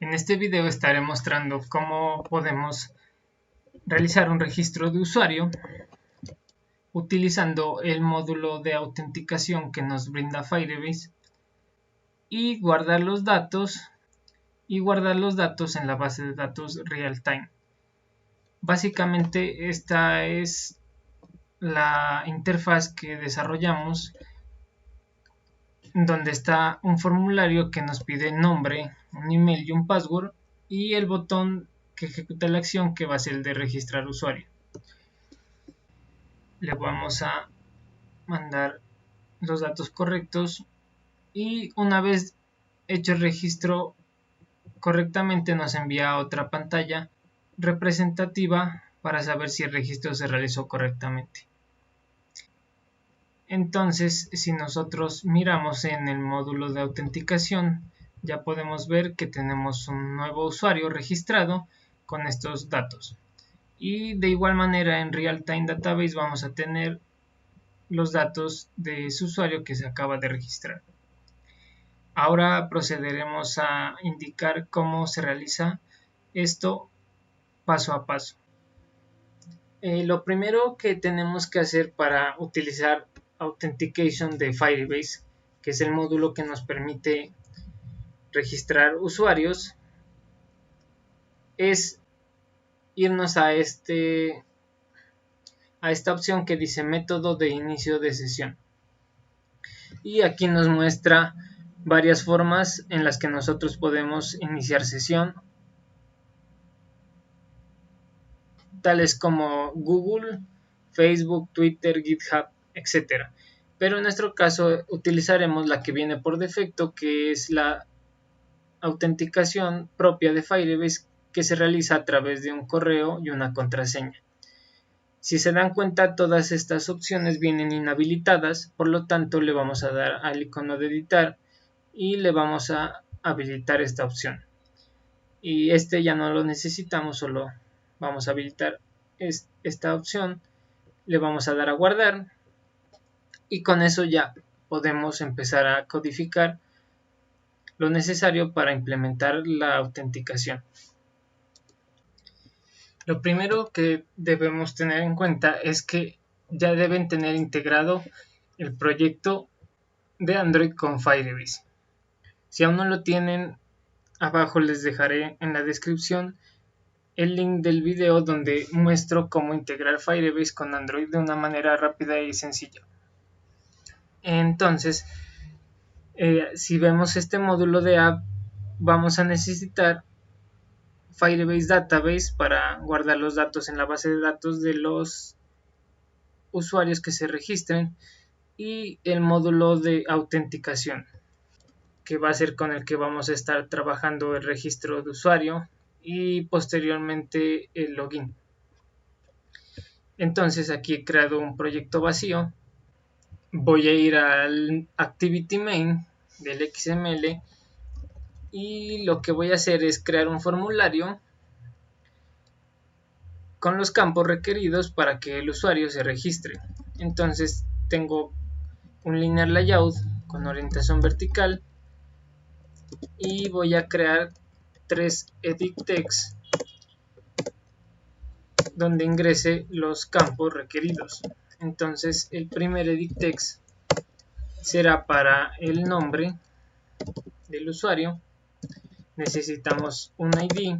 En este video estaré mostrando cómo podemos realizar un registro de usuario utilizando el módulo de autenticación que nos brinda Firebase y guardar los datos en la base de datos real-time. Básicamente esta es la interfaz que desarrollamos, donde está un formulario que nos pide nombre, un email y un password, y el botón que ejecuta la acción, que va a ser el de registrar usuario. Le vamos a mandar los datos correctos y una vez hecho el registro correctamente nos envía a otra pantalla representativa para saber si el registro se realizó correctamente. Entonces, si nosotros miramos en el módulo de autenticación, ya podemos ver que tenemos un nuevo usuario registrado con estos datos. Y de igual manera en Real-Time Database vamos a tener los datos de ese usuario que se acaba de registrar. Ahora procederemos a indicar cómo se realiza esto paso a paso. Lo primero que tenemos que hacer para utilizar Authentication de Firebase, que es el módulo que nos permite registrar usuarios, es irnos a esta opción que dice método de inicio de sesión, y aquí nos muestra varias formas en las que nosotros podemos iniciar sesión, tales como Google, Facebook, Twitter, GitHub, etc. Pero en nuestro caso utilizaremos la que viene por defecto, que es la autenticación propia de Firebase, que se realiza a través de un correo y una contraseña. Si se dan cuenta, todas estas opciones vienen inhabilitadas, por lo tanto le vamos a dar al icono de editar y le vamos a habilitar esta opción. Y este ya no lo necesitamos, solo vamos a habilitar esta opción, le vamos a dar a guardar y con eso ya podemos empezar a codificar lo necesario para implementar la autenticación. Lo primero que debemos tener en cuenta es que ya deben tener integrado el proyecto de Android con Firebase. Si aún no lo tienen, abajo les dejaré en la descripción el link del video donde muestro cómo integrar Firebase con Android de una manera rápida y sencilla. Entonces, si vemos este módulo de app, vamos a necesitar Firebase Database para guardar los datos en la base de datos de los usuarios que se registren, y el módulo de autenticación, que va a ser con el que vamos a estar trabajando el registro de usuario y posteriormente el login. Entonces aquí he creado un proyecto vacío, voy a ir al activity main del XML y lo que voy a hacer es crear un formulario con los campos requeridos para que el usuario se registre. Entonces tengo un linear layout con orientación vertical y voy a crear 3 edit text donde ingrese los campos requeridos. Entonces el primer edit text será para el nombre del usuario. Necesitamos un ID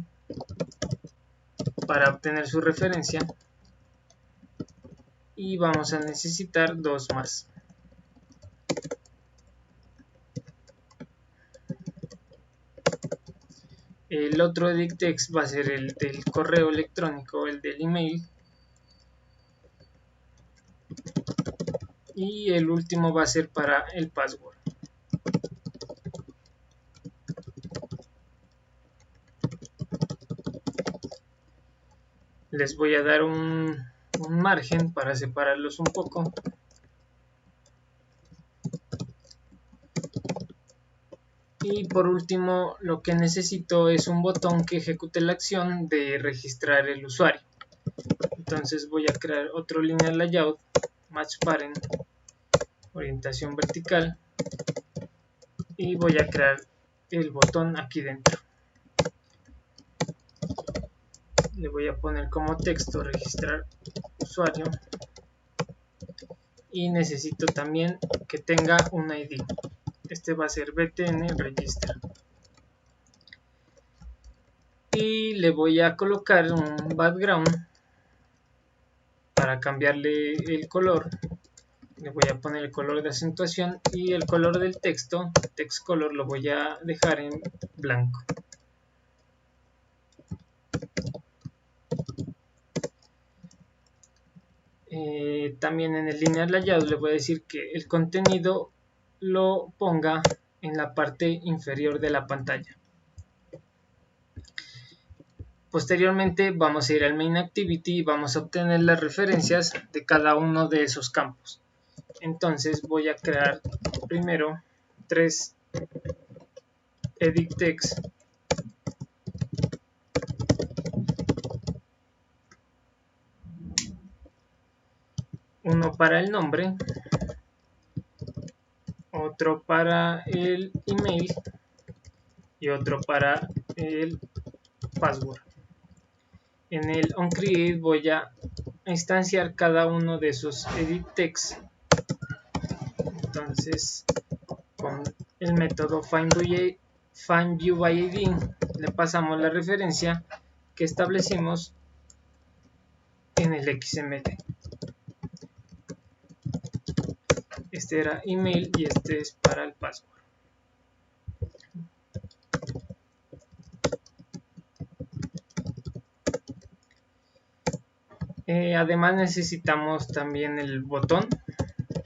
para obtener su referencia y vamos a necesitar 2 más. El otro edit text va a ser el del correo electrónico, el del email, y el último va a ser para el password. Les voy a dar un margen para separarlos un poco. Y por último, lo que necesito es un botón que ejecute la acción de registrar el usuario. Entonces voy a crear otro linear layout, match parent, orientación vertical, y voy a crear el botón aquí dentro. le voy a poner como texto registrar usuario y necesito también que tenga un ID. Este va a ser btn register y le voy a colocar un background para cambiarle el color. Le voy a poner el color de acentuación y el color del texto, text color, lo voy a dejar en blanco. También en el linear layout le voy a decir que el contenido lo ponga en la parte inferior de la pantalla. Posteriormente vamos a ir al main activity y vamos a obtener las referencias de cada uno de esos campos. Entonces voy a crear primero 3 edit text, uno para el nombre, otro para el email y otro para el password. En el onCreate voy a instanciar cada uno de esos edit text. Entonces con el método findViewById le pasamos la referencia que establecimos en el XML. Este era email y este es para el password. Además necesitamos también el botón.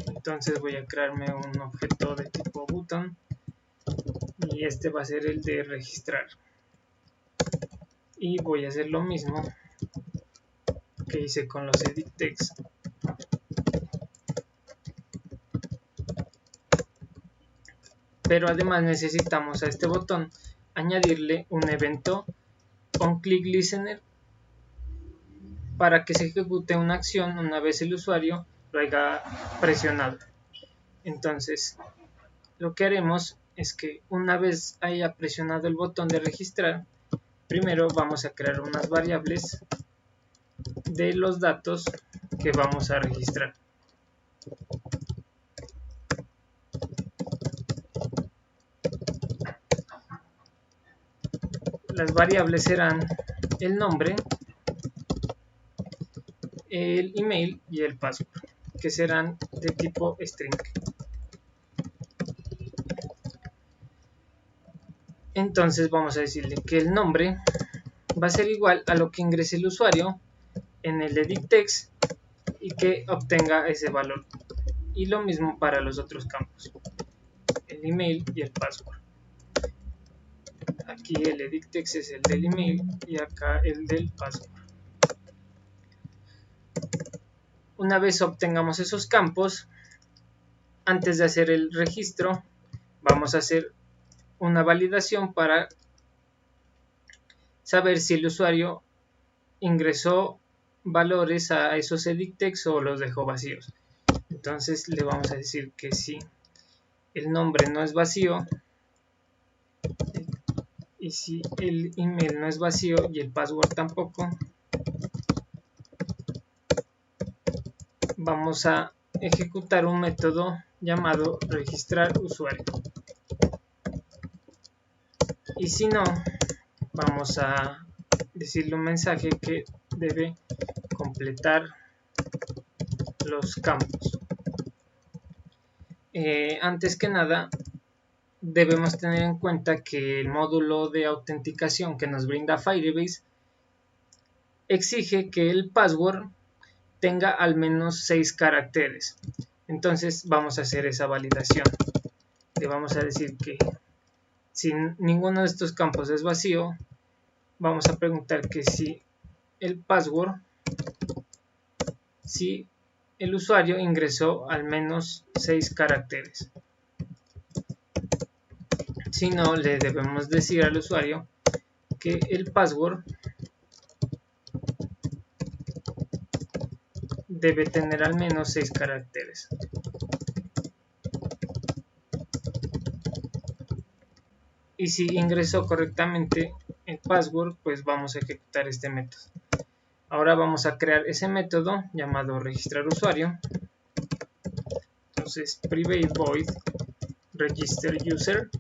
Entonces voy a crearme un objeto de tipo button y este va a ser el de registrar. Y voy a hacer lo mismo que hice con los edit text. Pero además necesitamos a este botón añadirle un evento onClickListener para que se ejecute una acción una vez el usuario lo haya presionado. Entonces lo que haremos es que una vez haya presionado el botón de registrar, primero vamos a crear unas variables de los datos que vamos a registrar. Las variables serán el nombre, el email y el password, que serán de tipo string. Entonces vamos a decirle que el nombre va a ser igual a lo que ingrese el usuario en el edit text y que obtenga ese valor. Y lo mismo para los otros campos, el email y el password. Aquí el edit text es el del email y acá el del password. Una vez obtengamos esos campos, antes de hacer el registro, vamos a hacer una validación para saber si el usuario ingresó valores a esos edit text o los dejó vacíos. Entonces le vamos a decir que si el nombre no es vacío y si el email no es vacío y el password tampoco, vamos a ejecutar un método llamado registrar usuario. Y si no, vamos a decirle un mensaje que debe completar los campos. Antes que nada, debemos tener en cuenta que el módulo de autenticación que nos brinda Firebase exige que el password tenga al menos 6 caracteres. Entonces vamos a hacer esa validación. Le vamos a decir que si ninguno de estos campos es vacío, vamos a preguntar que si el password, si el usuario ingresó al menos 6 caracteres. Si no, le debemos decir al usuario que el password debe tener al menos 6 caracteres. Y si ingresó correctamente el password, pues vamos a ejecutar este método. Ahora vamos a crear ese método llamado registrar usuario. Entonces private void register user.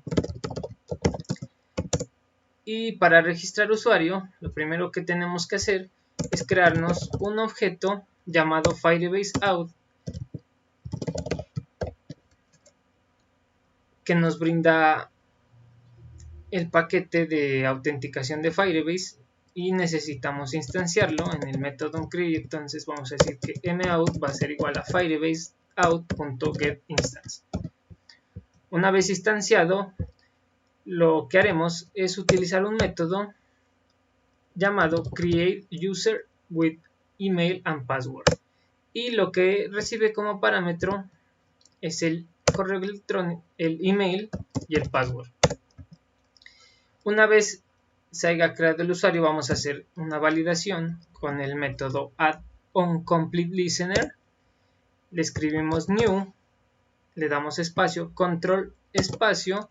Y para registrar usuario, lo primero que tenemos que hacer es crearnos un objeto llamado Firebase Auth, que nos brinda el paquete de autenticación de Firebase y necesitamos instanciarlo en el método onCreate. Entonces vamos a decir que mout va a ser igual a firebase out.getInstance. Una vez instanciado, lo que haremos es utilizar un método llamado createUser with email and password, y lo que recibe como parámetro es el correo electrónico, el email y el password. Una vez se haya creado el usuario, vamos a hacer una validación con el método addOnCompleteListener. Le escribimos new, le damos espacio, control espacio,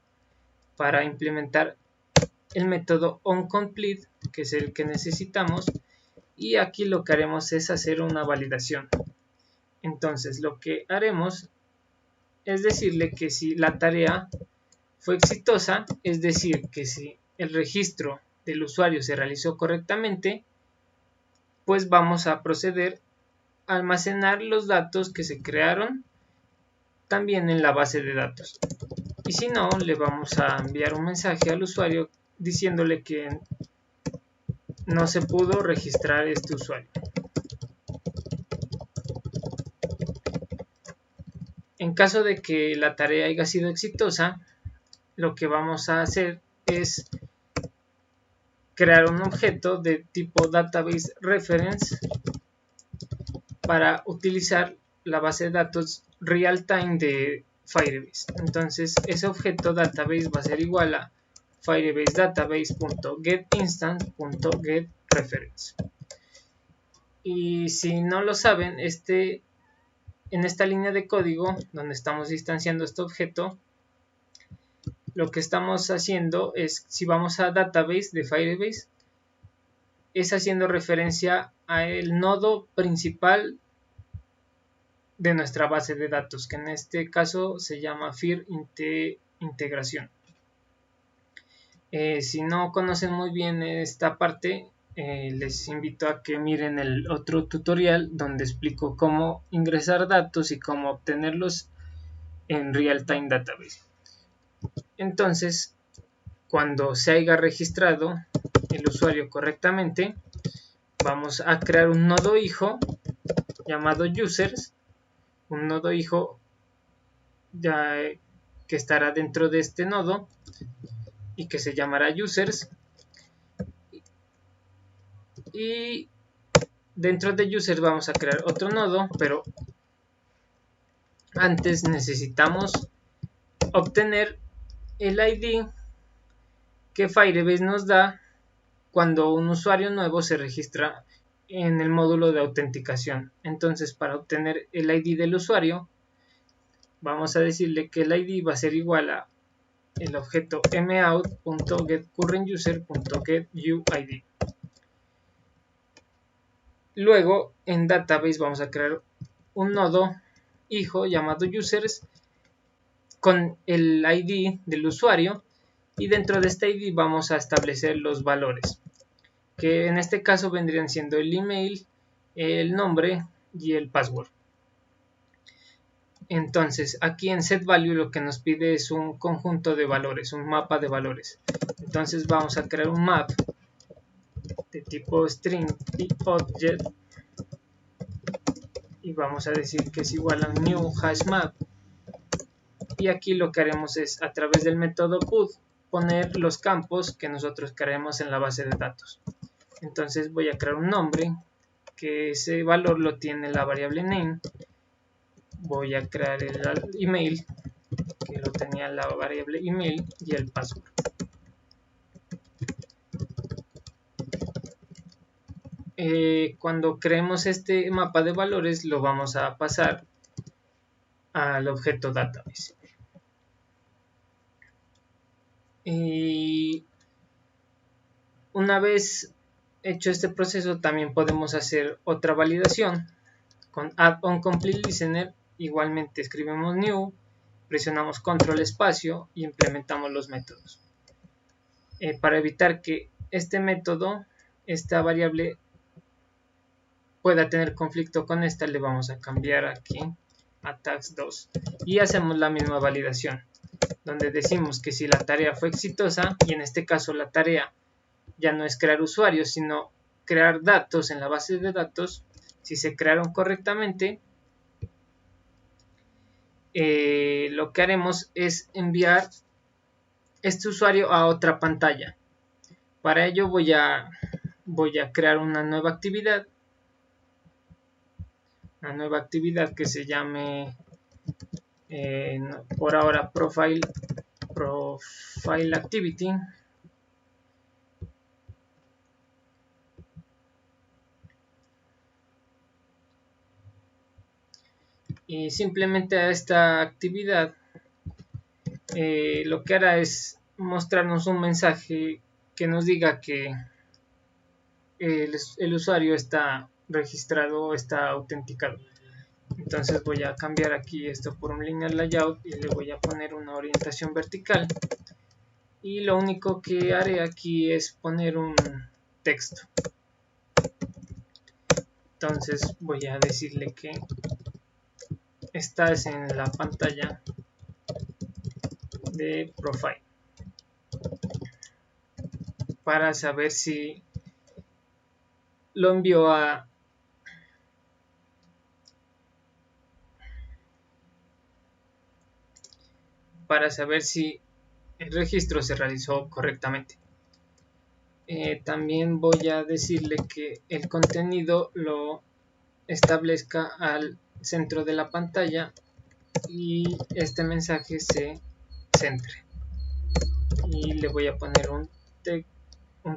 para implementar el método onComplete, que es el que necesitamos, y aquí lo que haremos es hacer una validación. Entonces lo que haremos es decirle que si la tarea fue exitosa, es decir, que si el registro del usuario se realizó correctamente, pues vamos a proceder a almacenar los datos que se crearon también en la base de datos. Y si no, le vamos a enviar un mensaje al usuario diciéndole que no se pudo registrar este usuario. En caso de que la tarea haya sido exitosa, lo que vamos a hacer es crear un objeto de tipo database reference para utilizar la base de datos real-time de Firebase. Entonces ese objeto database va a ser igual a firebasedatabase.getInstance.getReference. Y si no lo saben, en esta línea de código donde estamos instanciando este objeto, lo que estamos haciendo es, si vamos a database de Firebase, es haciendo referencia al nodo principal de nuestra base de datos, que en este caso se llama FIR integración. Si no conocen muy bien esta parte, les invito a que miren el otro tutorial donde explico cómo ingresar datos y cómo obtenerlos en Real-Time Database. Entonces, cuando se haya registrado el usuario correctamente, vamos a crear un nodo hijo llamado users, un nodo hijo que estará dentro de este nodo y que se llamará users, y dentro de users vamos a crear otro nodo, pero antes necesitamos obtener el ID que Firebase nos da cuando un usuario nuevo se registra en el módulo de autenticación. Entonces, para obtener el ID del usuario, vamos a decirle que el ID va a ser igual a el objeto mout.getCurrentUser.getUID. Luego, en database vamos a crear un nodo hijo llamado users con el ID del usuario, y dentro de este ID vamos a establecer los valores, que en este caso vendrían siendo el email, el nombre y el password. Entonces aquí en setValue lo que nos pide es un conjunto de valores, un mapa de valores. Entonces vamos a crear un map de tipo string y object, y vamos a decir que es igual a new hashMap. Y aquí lo que haremos es, a través del método put, poner los campos que nosotros queremos en la base de datos. Entonces voy a crear un nombre, que ese valor lo tiene la variable name. Voy a crear el email, que lo tenía la variable email, y el password. Cuando creemos este mapa de valores, lo vamos a pasar al objeto database. Y Una vez hecho este proceso, también podemos hacer otra validación con add on complete listener. Igualmente escribimos new, presionamos control espacio y implementamos los métodos. Para evitar que este método, esta variable, pueda tener conflicto con esta, le vamos a cambiar aquí a tags2 y hacemos la misma validación, donde decimos que si la tarea fue exitosa, y en este caso la tarea ya no es crear usuarios, sino crear datos en la base de datos, si se crearon correctamente, lo que haremos es enviar este usuario a otra pantalla. Para ello voy a crear una nueva actividad que se llame por ahora profile activity, y simplemente a esta actividad lo que hará es mostrarnos un mensaje que nos diga que el usuario está registrado o está autenticado. Entonces voy a cambiar aquí esto por un linear layout y le voy a poner una orientación vertical, y lo único que haré aquí es poner un texto. Entonces voy a decirle que estás en la pantalla de profile, para saber si lo envió a el registro se realizó correctamente. También voy a decirle que el contenido lo establezca al centro de la pantalla y este mensaje se centre, y le voy a poner un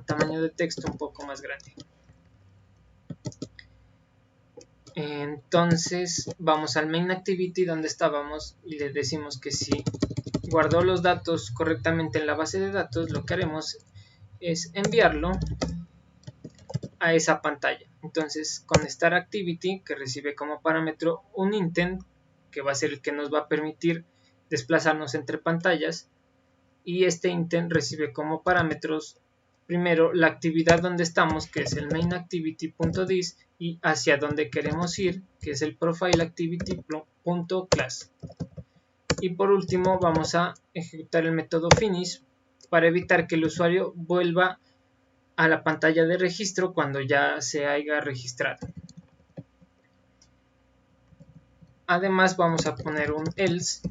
tamaño de texto un poco más grande. Entonces vamos al main activity donde estábamos y le decimos que si guardó los datos correctamente en la base de datos, lo que haremos es enviarlo a esa pantalla. Entonces con start activity, que recibe como parámetro un intent, que va a ser el que nos va a permitir desplazarnos entre pantallas, y este intent recibe como parámetros primero la actividad donde estamos, que es el main activity.this, y hacia donde queremos ir, que es el profile activity.class. Y por último vamos a ejecutar el método finish para evitar que el usuario vuelva a la pantalla de registro cuando ya se haya registrado. Además vamos a poner un else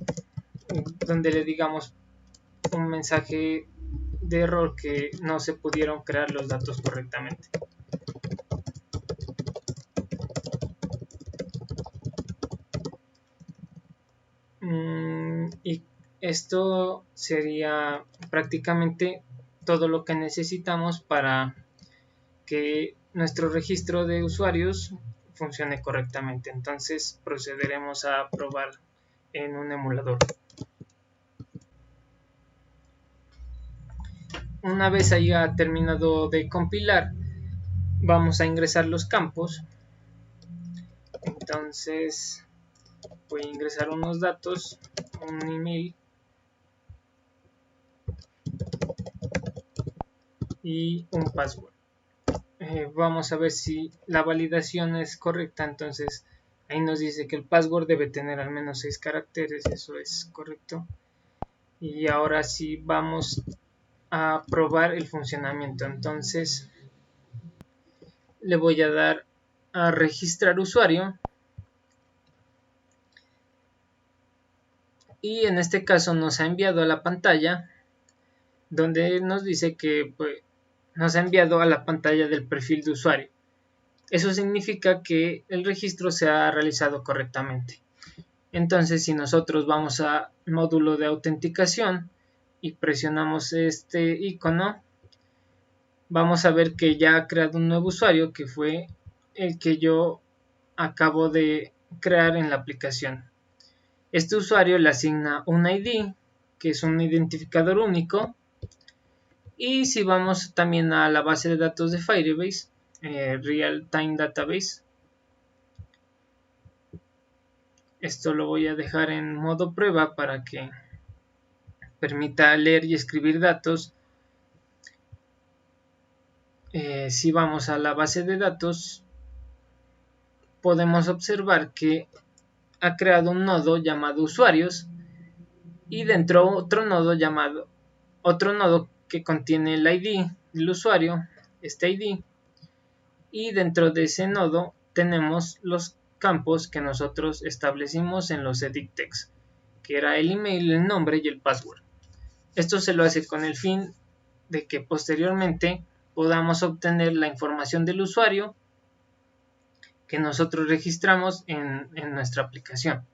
donde le digamos un mensaje de error que no se pudieron crear los datos correctamente. Y esto sería prácticamente todo lo que necesitamos para que nuestro registro de usuarios funcione correctamente. Entonces procederemos a probar en un emulador. Una vez haya terminado de compilar, vamos a ingresar los campos. Entonces voy a ingresar unos datos, un email y un password. Vamos a ver si la validación es correcta. Entonces ahí nos dice que el password debe tener al menos 6 caracteres, eso es correcto. Y ahora sí vamos a probar el funcionamiento. Entonces le voy a dar a registrar usuario, y en este caso nos ha enviado a la pantalla donde nos dice que nos ha enviado a la pantalla del perfil de usuario. Eso significa que el registro se ha realizado correctamente. Entonces si nosotros vamos al módulo de autenticación y presionamos este icono, vamos a ver que ya ha creado un nuevo usuario, que fue el que yo acabo de crear en la aplicación. Este usuario le asigna un ID, que es un identificador único, Y si vamos también a la base de datos de Firebase, Real Time Database, esto lo voy a dejar en modo prueba para que permita leer y escribir datos. Si vamos a la base de datos, podemos observar que ha creado un nodo llamado usuarios y dentro otro nodo que contiene el ID del usuario, este ID, y dentro de ese nodo tenemos los campos que nosotros establecimos en los edit text, que era el email, el nombre y el password. Esto se lo hace con el fin de que posteriormente podamos obtener la información del usuario que nosotros registramos en nuestra aplicación.